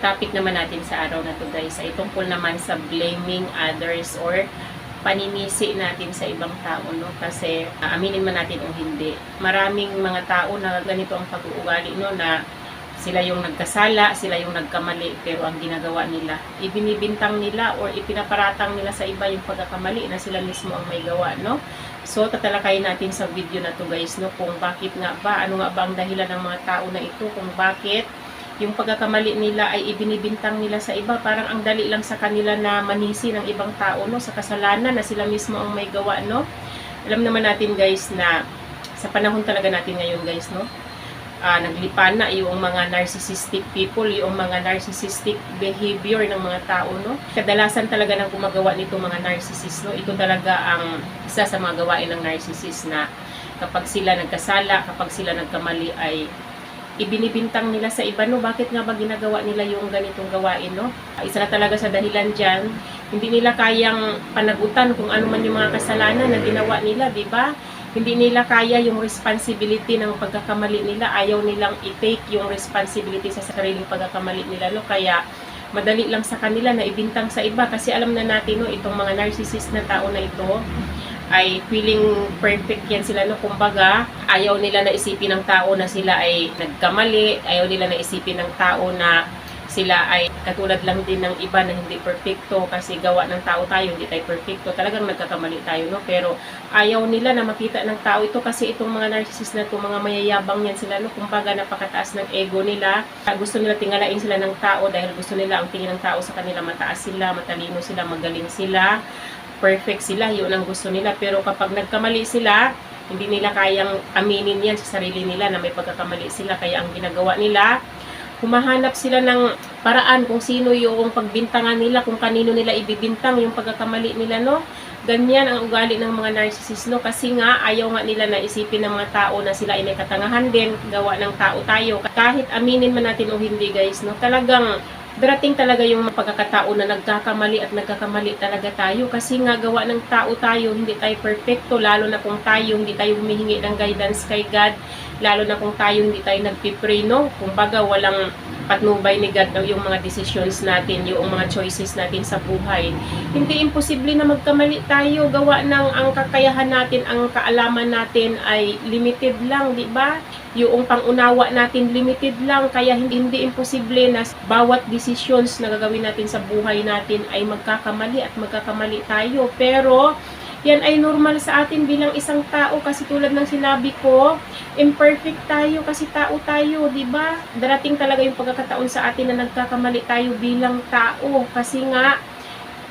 topic naman natin sa araw na to guys ay tungkol naman sa blaming others or paninisi natin sa ibang tao, no? Kasi aminin man natin o hindi, maraming mga tao na ganito ang pag-uugali, no? Na sila yung nagkasala, sila yung nagkamali, pero ang ginagawa nila, ibinibintang nila or ipinaparatang nila sa iba yung pagkakamali na sila mismo ang may gawa, no? So, tatalakayin natin sa video na to guys, no? Kung bakit nga ba, ano nga ba ang dahilan ng mga tao na ito, kung bakit yung pagkakamali nila ay ibinibintang nila sa iba. Parang ang dali lang sa kanila na manisi ng ibang tao, no? Sa kasalanan na sila mismo ang may gawa, no? Alam naman natin guys na sa panahon talaga natin ngayon guys, no? Naglipan na yung mga narcissistic people, yung mga narcissistic behavior ng mga tao, no? Kadalasan talaga ng gumagawa nito mga narcissist, no? Ito talaga ang isa sa mga gawain ng narcissist na kapag sila nagkasala, kapag sila nagkamali ay ibinibintang nila sa iba, no? Bakit nga ba ginagawa nila yung ganitong gawain, no? Isa na talaga sa dahilan dyan, hindi nila kayang panagutan kung ano man yung mga kasalanan na ginawa nila, di ba? Hindi nila kaya yung responsibility ng pagkakamali nila. Ayaw nilang i-take yung responsibility sa sariling pagkakamali nila, no? Kaya madali lang sa kanila na ibintang sa iba kasi alam na natin, no, itong mga narcissist na tao na ito ay feeling perfect yan sila, no? Kumbaga, ayaw nila na isipin ng tao na sila ay nagkamali, ayaw nila na isipin ng tao na sila ay katulad lang din ng iba na hindi perfecto kasi gawa ng tao tayo, hindi tayo perfecto. Talagang nagkakamali tayo, no? Pero ayaw nila na makita ng tao ito kasi itong mga narcissist na ito, mga mayayabang yan sila, no? Kumbaga napakataas ng ego nila. Gusto nila tingalain sila ng tao dahil gusto nila ang tingin ng tao sa kanila, mataas sila, matalino sila, magaling sila, perfect sila, yun ang gusto nila. Pero kapag nagkamali sila, hindi nila kayang aminin yan sa sarili nila na may pagkakamali sila. Kaya ang ginagawa nila, humahanap sila ng paraan kung sino yung pagbintangan nila, kung kanino nila ibibintang yung pagkakamali nila, no? Ganyan ang ugali ng mga narcissist, no? Kasi nga, ayaw nga nila na isipin ng mga tao na sila ay may katangahan din, gawa ng tao tayo. Kahit aminin man natin o hindi guys, no? Talagang darating talaga yung pagkakataon na nagkakamali at nagkakamali talaga tayo kasi nga gawa ng tao tayo, hindi tayo perfecto, lalo na kung tayo hindi tayo humihingi ng guidance kay God, lalo na kung tayo hindi tayo nagpipray, no? Kumbaga walang patnubay ni God yung mga decisions natin, yung mga choices natin sa buhay. Hindi imposible na magkamali tayo, gawa ng ang kakayahan natin, ang kaalaman natin ay limited lang, di ba? Yung pangunawa natin limited lang, kaya hindi imposible na bawat decisions na gagawin natin sa buhay natin ay magkakamali at magkakamali tayo. Pero yan ay normal sa atin bilang isang tao kasi tulad ng sinabi ko, imperfect tayo kasi tao tayo, di ba? Darating talaga yung pagkakataon sa atin na nagkakamali tayo bilang tao kasi nga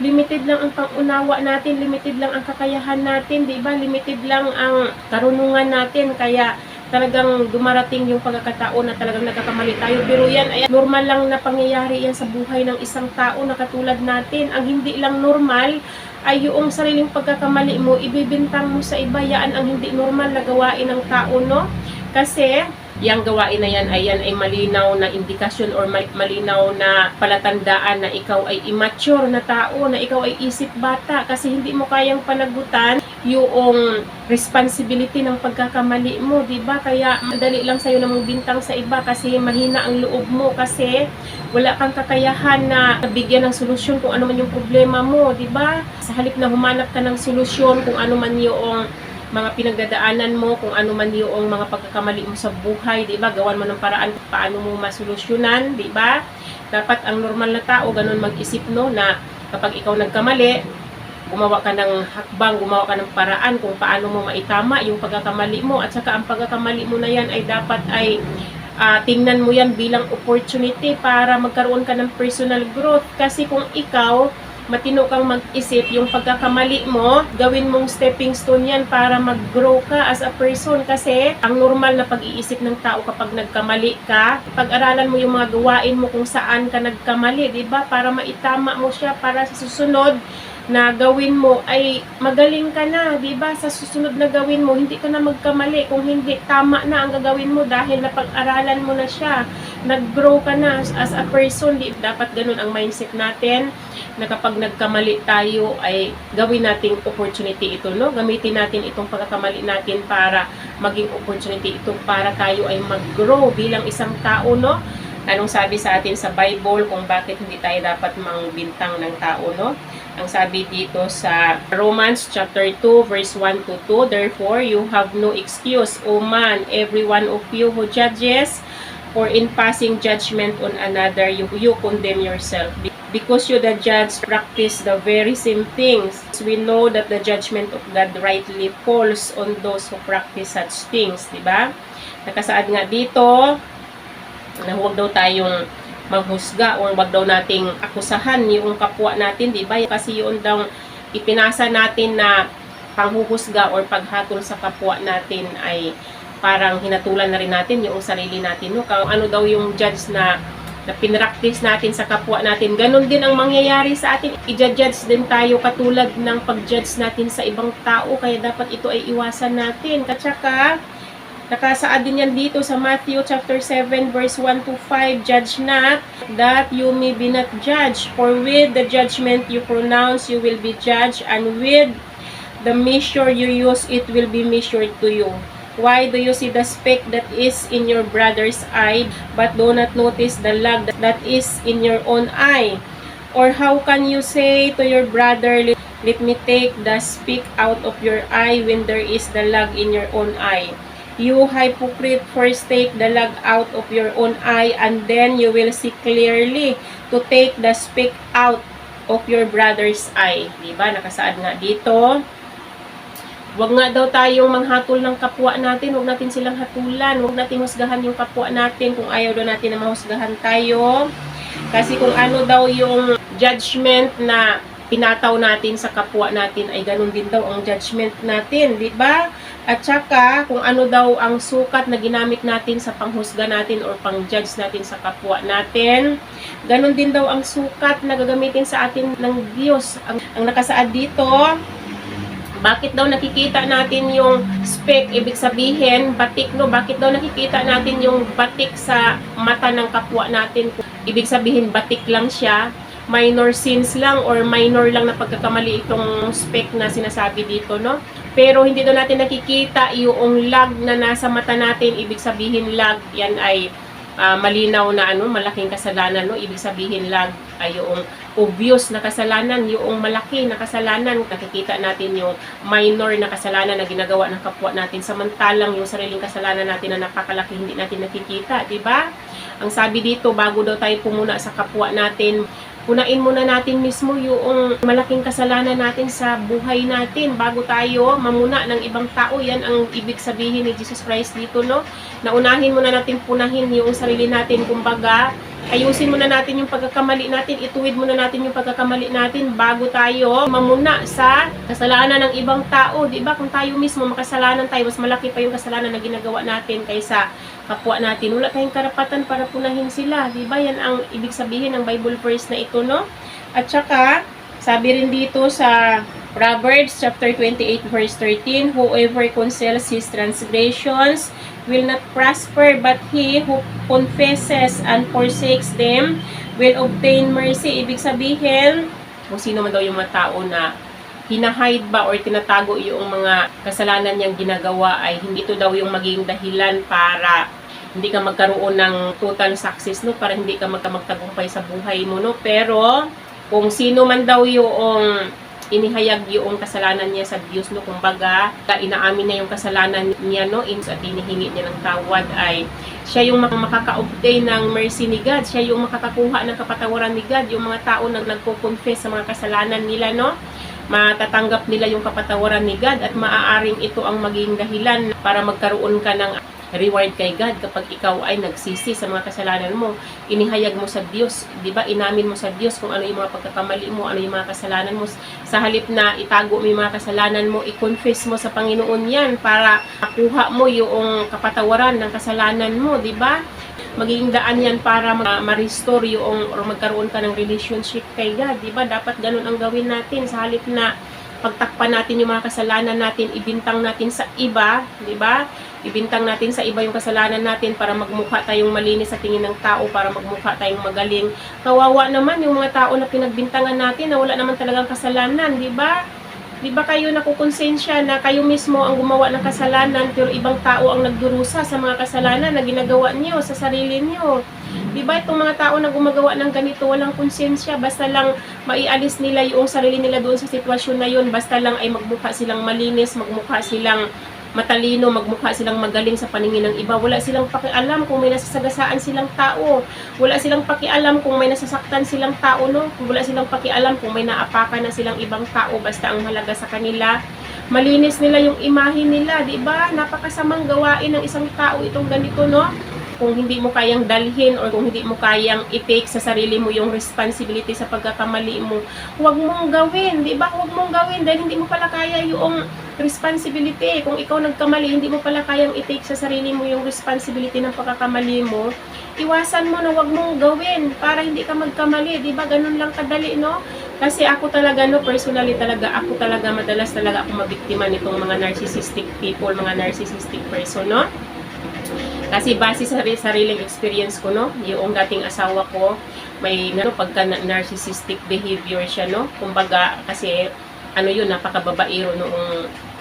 limited lang ang pangunawa natin, limited lang ang kakayahan natin, di ba? Limited lang ang karunungan natin, kaya talagang dumarating yung pagkakataon na talagang nagkakamali tayo. Pero yan ay normal lang na pangyayari yan sa buhay ng isang tao na katulad natin. Ang hindi lang normal ay yung sariling pagkakamali mo, ibibintang mo sa iba. Yan ang hindi normal na gawain ng tao, no? Kasi yung gawain na yan ay malinaw na indikasyon or malinaw na palatandaan na ikaw ay immature na tao, na ikaw ay isip bata kasi hindi mo kayang panagutan yung responsibility ng pagkakamali mo, di ba? Kaya madali lang sa'yo na magbintang sa iba kasi mahina ang loob mo kasi wala kang kakayahan na bigyan ng solusyon kung ano man yung problema mo, di ba? Sa halip na humanap ka ng solusyon kung ano man yung mga pinagdadaanan mo, kung ano man yung mga pagkakamali mo sa buhay, di ba? Gawan mo ng paraan kung paano mo masolusyonan, di ba? Dapat ang normal na tao ganun mag-isip, no, na kapag ikaw nagkamali, gumawa ka ng hakbang, gumawa ka ng paraan kung paano mo maitama yung pagkakamali mo. At saka ang pagkakamali mo na yan ay dapat ay tingnan mo yan bilang opportunity para magkaroon ka ng personal growth. Kasi kung ikaw matino kang mag-isip, yung pagkakamali mo, gawin mong stepping stone yan para mag-grow ka as a person. Kasi ang normal na pag-iisip ng tao kapag nagkamali ka, pag-aralan mo yung mga gawain mo kung saan ka nagkamali, di ba? Para maitama mo siya, para sa susunod na gawin mo ay magaling ka na, di ba? Sa susunod na gawin mo, hindi ka na magkamali. Kung hindi, tama na ang gagawin mo dahil napag-aralan mo na siya. Nag-grow ka na as a person. Dapat ganun ang mindset natin na kapag nagkamali tayo ay gawin nating opportunity ito, no? Gamitin natin itong pagkakamali natin para maging opportunity ito para tayo ay mag-grow bilang isang tao, no? Anong sabi sa atin sa Bible kung bakit hindi tayo dapat mangbintang ng tao, no? Ang sabi dito sa Romans chapter 2 verse 1 to 2, therefore you have no excuse, O man, every one of you who judges, for in passing judgment on another, you condemn yourself. Because you the judge practice the very same things. We know that the judgment of God rightly falls on those who practice such things, di ba? Nakasaad nga dito na huwag daw tayong manghusga o wag daw nating akusahan yung kapwa natin, di ba? Kasi yun daw ipinasa natin na panghuhusga or paghatol sa kapwa natin ay parang hinatulan na rin natin yung sarili natin, no? Kung ano daw yung judge na pinractice natin sa kapwa natin, ganun din ang mangyayari sa atin. I-judge din tayo katulad ng pag-judge natin sa ibang tao, kaya dapat ito ay iwasan natin. At saka, nakasaad din yan dito sa Matthew chapter 7 verse 1 to 5, judge not that you may be not judged, for with the judgment you pronounce you will be judged, and with the measure you use it will be measured to you. Why do you see the speck that is in your brother's eye, but do not notice the log that is in your own eye? Or how can you say to your brother, let me take the speck out of your eye, when there is the log in your own eye? You hypocrite, first take the log out of your own eye, and then you will see clearly to take the speck out of your brother's eye. Diba? Nakasaad nga dito. Huwag nga daw tayong manghatol ng kapwa natin. Huwag natin silang hatulan. Huwag natin husgahan yung kapwa natin kung ayaw daw natin na mahusgahan tayo. Kasi kung ano daw yung judgment na pinataw natin sa kapwa natin, ay ganun din daw ang judgment natin, di ba? At saka, kung ano daw ang sukat na ginamit natin sa panghusga natin or pang-judge natin sa kapwa natin, ganun din daw ang sukat na gagamitin sa atin ng Diyos. Ang nakasaad dito, bakit daw nakikita natin yung speck? Ibig sabihin, batik, no? Bakit daw nakikita natin yung batik sa mata ng kapwa natin? Ibig sabihin, batik lang siya. Minor sins lang or minor lang na pagkakamali itong speck na sinasabi dito, no? Pero hindi daw natin nakikita yung lag na nasa mata natin. Ibig sabihin, lag, yan ay malinaw na malaking kasalanan, no? Ibig sabihin, lag ay yung obvious na kasalanan, yung malaki na kasalanan. Nakikita natin yung minor na kasalanan na ginagawa ng kapwa natin, samantalang yung sariling kasalanan natin na napakalaki hindi natin nakikita, di ba? Ang sabi dito, bago daw tayo pumuna sa kapwa natin, punain muna natin mismo yung malaking kasalanan natin sa buhay natin bago tayo mamuna ng ibang tao. Yan ang ibig sabihin ni Jesus Christ dito, no? Naunahin muna natin punahin yung sarili natin. Kumbaga, ayusin muna natin yung pagkakamali natin, ituwid muna natin yung pagkakamali natin bago tayo mamuna sa kasalanan ng ibang tao. Diba? Kung tayo mismo makasalanan tayo, mas malaki pa yung kasalanan na ginagawa natin kaysa kapwa natin. Wala tayong karapatan para punahin sila. Diba? Yan ang ibig sabihin ng Bible verse na ito, no? At saka, sabi rin dito sa Proverbs chapter 28 verse 13, whoever conceals his transgressions will not prosper, but he who confesses and forsakes them will obtain mercy. Ibig sabihin, kung sino man daw yung mga tao na hinahide ba or tinatago yung mga kasalanan niyang ginagawa, ay hindi ito daw yung maging dahilan para hindi ka magkaroon ng total success, no? Para hindi ka magtagumpay sa buhay mo, no? Pero kung sino man daw yung inihayag yung kasalanan niya sa Diyos, no? Kumbaga, inaamin na yung kasalanan niya, no? At inihingi niya ng tawad, ay siya yung makaka-obtain ng mercy ni God. Siya yung makakakuha ng kapatawaran ni God. Yung mga tao na nagko-confess sa mga kasalanan nila, no? Matatanggap nila yung kapatawaran ni God, at maaaring ito ang maging dahilan para magkaroon ka ng reward kay God kapag ikaw ay nagsisi sa mga kasalanan mo. Inihayag mo sa Diyos, di ba? Inamin mo sa Diyos kung ano yung mga pagkakamali mo, ano yung mga kasalanan mo. Sa halip na itago mo yung mga kasalanan mo, i-confess mo sa Panginoon yan para makuha mo yung kapatawaran ng kasalanan mo, di ba? Magiging daan yan para ma-restore yung or magkaroon ka ng relationship kay God, di ba? Dapat ganun ang gawin natin. Sa halip na pagtakpan natin yung mga kasalanan natin, ibintang natin sa iba, di ba? Ibintang natin sa iba yung kasalanan natin para magmukha tayong malinis sa tingin ng tao, para magmukha tayong magaling. Kawawa naman yung mga tao na pinagbintangan natin na wala naman talagang kasalanan, di ba? Di ba kayo nakukonsensya na kayo mismo ang gumawa ng kasalanan, pero ibang tao ang nagdurusa sa mga kasalanan na ginagawa niyo sa sarili niyo? Di ba itong mga tao na gumagawa ng ganito, walang konsensya, basta lang maialis nila yung sarili nila doon sa sitwasyon na yun, basta lang ay magmukha silang malinis, magmukha silang matalino, magmukha silang magaling sa paningin ng iba. Wala silang pakialam kung may nasasagasaan silang tao. Wala silang pakialam kung may nasasaktan silang tao, no? Wala silang pakialam kung may naapakan na silang ibang tao. Basta ang halaga sa kanila, malinis nila yung imahe nila, di ba? Napakasamang gawain ng isang tao itong ganito, no? Kung hindi mo kayang dalhin or kung hindi mo kayang i-take sa sarili mo yung responsibility sa pagkakamali mo, huwag mong gawin, di ba? Huwag mong gawin dahil hindi mo pala kaya yung responsibility. Kung ikaw nagkamali, hindi mo pala kayang i-take sa sarili mo yung responsibility ng pagkakamali mo, iwasan mo na huwag mong gawin para hindi ka magkamali, di ba? Ganun lang kadali, no? Kasi ako talaga, no, personally talaga, madalas talaga ako mabiktima nitong mga narcissistic people, mga narcissistic person, no? Kasi base sa sariling experience ko, no, yung dating asawa ko, may pagka narcissistic behavior siya, no. Kumbaga, kasi yun, napakababaero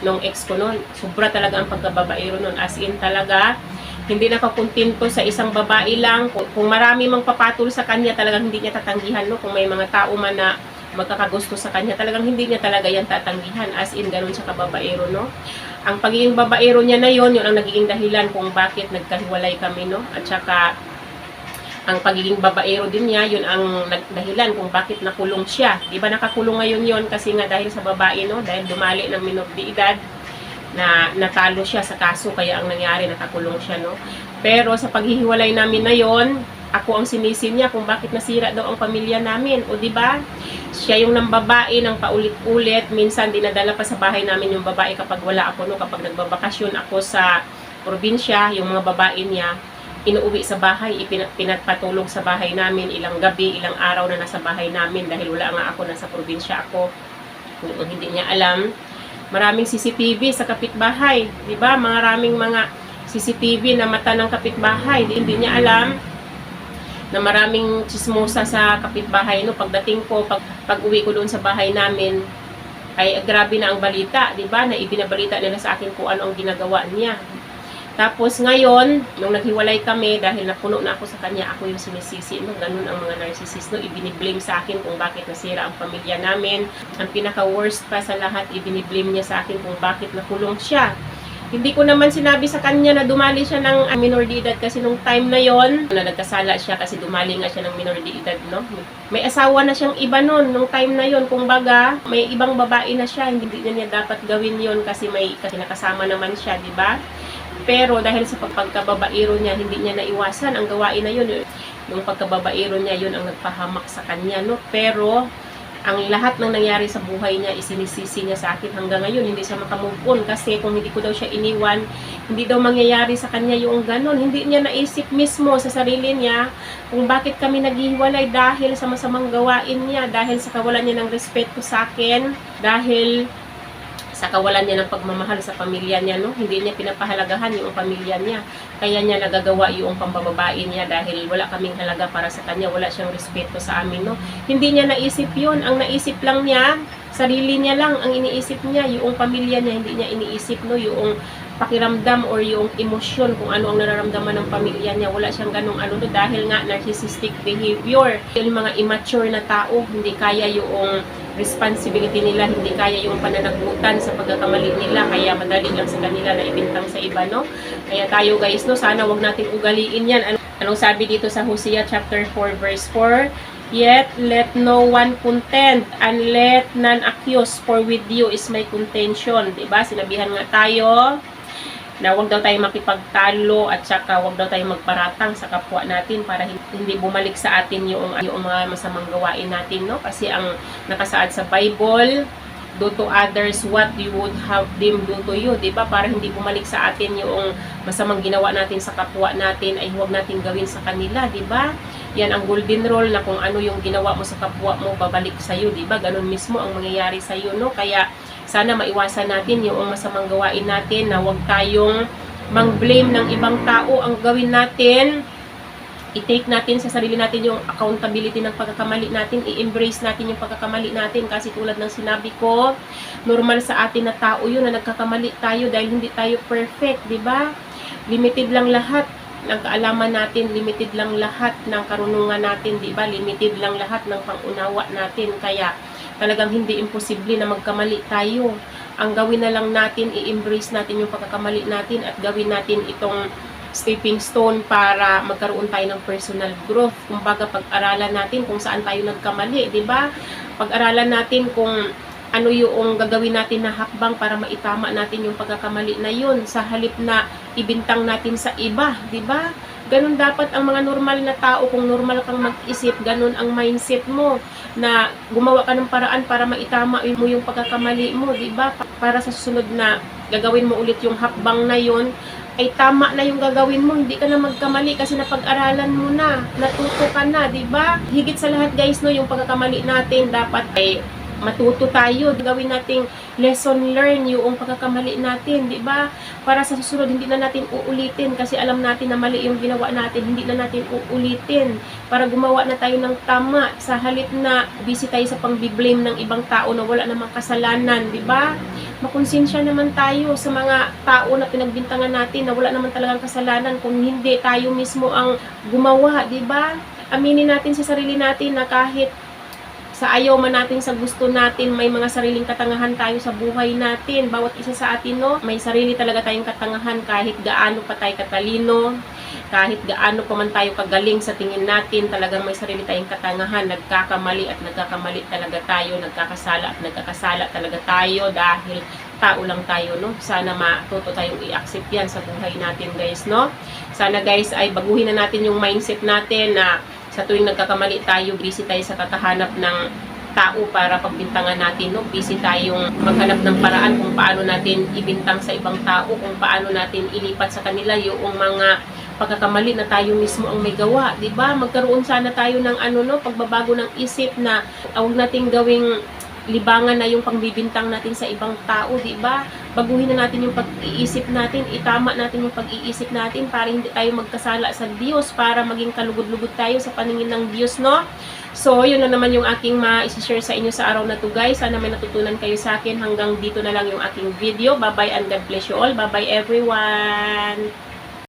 nung ex ko, no. Sobra talaga ang pagkababaero nun. As in talaga, hindi nakakontento sa isang babae lang. Kung marami mang papatol sa kanya, talagang hindi niya tatanggihan, no. Kung may mga tao man na magkakagusto sa kanya, talagang hindi niya talaga yan tatanggihan. As in, ganun siya kababaero, no. Ang pagiging babaero niya na yun ang nagiging dahilan kung bakit nagkahiwalay kami, no. At saka, ang pagiging babaero din niya, yun ang dahilan kung bakit nakulong siya. Di ba nakakulong ngayon yun? Kasi nga dahil sa babae, no, dahil dumali ng minor de edad, na natalo siya sa kaso, kaya ang nangyari, nakakulong siya, no. Pero sa paghihiwalay namin na yon, ako ang sinisi niya kung bakit nasira daw ang pamilya namin. O di ba? Siya yung nambabae ng paulit-ulit. Minsan dinadala pa sa bahay namin yung babae kapag wala ako, no. Kapag nagbabakasyon ako sa probinsya, yung mga babae niya, inuuwi sa bahay, pinatpatulog sa bahay namin ilang gabi, ilang araw na nasa bahay namin dahil wala nga ako, nasa probinsya ako. Kung hindi niya alam, maraming CCTV sa kapitbahay, di ba? Maraming mga CCTV na mata ng kapitbahay. Hindi niya alam na maraming chismosa sa kapitbahay, no. Pagdating ko, pag uwi ko doon sa bahay namin, ay grabe na ang balita, di ba? Na ibinabalita nila sa akin kung ano ang ginagawa niya. Tapos ngayon, nung naghiwalay kami, dahil napuno na ako sa kanya, ako yung sinisisi, no. Ganun ang mga narcissist, no. Ibiniblame sa akin kung bakit nasira ang pamilya namin. Ang pinaka-worst pa sa lahat, ibiniblame niya sa akin kung bakit nakulong siya. Hindi ko naman sinabi sa kanya na dumali siya ng minor de edad, kasi nung time na yon, na nagkasala siya kasi dumali nga siya ng minor de edad, no. May asawa na siyang iba noon nung time na yon. Kung baga, may ibang babae na siya, hindi niya dapat gawin yon kasi nakasama naman siya, di ba? Pero dahil sa pagkababaero niya, hindi niya naiwasan ang gawain na yun. Yung pagkababaero niya, yun ang nagpahamak sa kanya, no. Pero ang lahat ng nangyari sa buhay niya, isinisisi niya sa akin hanggang ngayon. Hindi siya makamove on kasi kung hindi ko daw siya iniwan, hindi daw mangyayari sa kanya yung ganon. Hindi niya naisip mismo sa sarili niya kung bakit kami naghihiwalay, dahil sa masamang gawain niya, dahil sa kawalan niya ng respeto sa akin, dahil sa kawalan niya ng pagmamahal sa pamilya niya, no. Hindi niya pinapahalagahan yung pamilya niya. Kaya niya nagagawa yung pambababae niya dahil wala kaming halaga para sa kanya, wala siyang respeto sa amin, no. Hindi niya naisip yun. Ang naisip lang niya, sarili niya lang ang iniisip niya, yung pamilya niya hindi niya iniisip, no. Yung pakiramdam or yung emosyon kung ano ang nararamdaman ng pamilya niya, wala siyang ganung no, dahil nga narcissistic behavior. Yung mga immature na tao, hindi kaya yung responsibility nila, hindi kaya yung pananagutan sa pagkakamali nila, kaya madali lang sa kanila na ibintang sa iba, no. Kaya tayo guys, no, sana wag natin ugaliin yan. Anong sabi dito sa Hosea chapter 4 verse 4? Yet let no one contend and let none accuse, for with you is my contention. Diba? Sinabihan nga tayo na wag daw tayo makipagtalo at saka wag daw tayo magparatang sa kapwa natin para hindi bumalik sa atin yung mga masamang gawain natin, no. Kasi ang nakasaad sa Bible, do to others what you would have them do to you, diba? Para hindi bumalik sa atin yung masamang ginawa natin sa kapwa natin, ay huwag natin gawin sa kanila, diba? Yan ang golden rule na kung ano yung ginawa mo sa kapwa mo, babalik sa'yo, diba? Ganun mismo ang mangyayari sa'yo, no. Kaya sana maiwasan natin yung masamang gawain natin, na huwag tayong mang-blame ng ibang tao. Ang gawin natin, i-take natin sa sarili natin yung accountability ng pagkakamali natin, i-embrace natin yung pagkakamali natin, kasi tulad ng sinabi ko, normal sa atin na tao yun na nagkakamali tayo dahil hindi tayo perfect, di ba? Limited lang lahat ng kaalaman natin, limited lang lahat ng karunungan natin, di ba? Limited lang lahat ng pangunawa natin. Kaya talagang hindi imposible na magkamali tayo. Ang gawin na lang natin, i-embrace natin yung pagkakamali natin at gawin natin itong stepping stone para magkaroon tayo ng personal growth. Kumbaga, pag-aralan natin kung saan tayo nagkamali, di ba? Pag-aralan natin kung ano yung gagawin natin na hakbang para maitama natin yung pagkakamali na yun sa halip na ibintang natin sa iba, di ba? Ganun dapat ang mga normal na tao. Kung normal kang mag-isip, ganun ang mindset mo na gumawa ka ng paraan para maitama mo yung pagkakamali mo, di ba? Para sa susunod na gagawin mo ulit yung hakbang na yun, ay tama na yung gagawin mo, hindi ka na magkamali kasi napag-aralan mo na, natuto ka na, di ba? Higit sa lahat guys, no, yung pagkakamali natin dapat ay matuto tayo, gawin nating lesson learn yung pagkakamali natin, di ba? Para sa susunod hindi na natin uulitin kasi alam natin na mali yung ginawa natin, hindi na natin uulitin para gumawa na tayo ng tama sa halip na busy tayo sa pang-blame ng ibang tao na wala namang kasalanan, di ba? Makonsensya naman tayo sa mga tao na pinagbintangan natin na wala naman talagang kasalanan kung hindi tayo mismo ang gumawa, di ba? Aminin natin sa sarili natin na kahit sa ayaw man natin, sa gusto natin, may mga sariling katangahan tayo sa buhay natin. Bawat isa sa atin, no, may sarili talaga tayong katangahan kahit gaano pa tayo katalino, kahit gaano pa man tayo kagaling sa tingin natin, talagang may sarili tayong katangahan. Nagkakamali at nagkakamali talaga tayo, nagkakasala at nagkakasala talaga tayo dahil tao lang tayo, no? Sana matuto tayong i-accept yan sa buhay natin, guys, no? Sana, guys, ay baguhin na natin yung mindset natin na sa tuwing nagkakamali tayo, busy tayo sa kakahanap ng tao para pagbintangan natin, no? Busy tayong maghanap ng paraan kung paano natin ibintang sa ibang tao, kung paano natin ilipat sa kanila yung mga pagkakamali na tayo mismo ang may gawa, 'di ba? Magkaroon sana tayo ng pagbabago ng isip na huwag nating gawing libangan na yung pangbibintang natin sa ibang tao, 'di ba? Baguhin na natin yung pag-iisip natin, itama natin yung pag-iisip natin para hindi tayo magkasala sa Diyos, para maging kalugod-lugod tayo sa paningin ng Diyos, no? So, yun na naman yung aking ma-share sa inyo sa araw na to, guys. Sana may natutunan kayo sa akin. Hanggang dito na lang yung aking video. Bye-bye and God bless you all. Bye-bye everyone!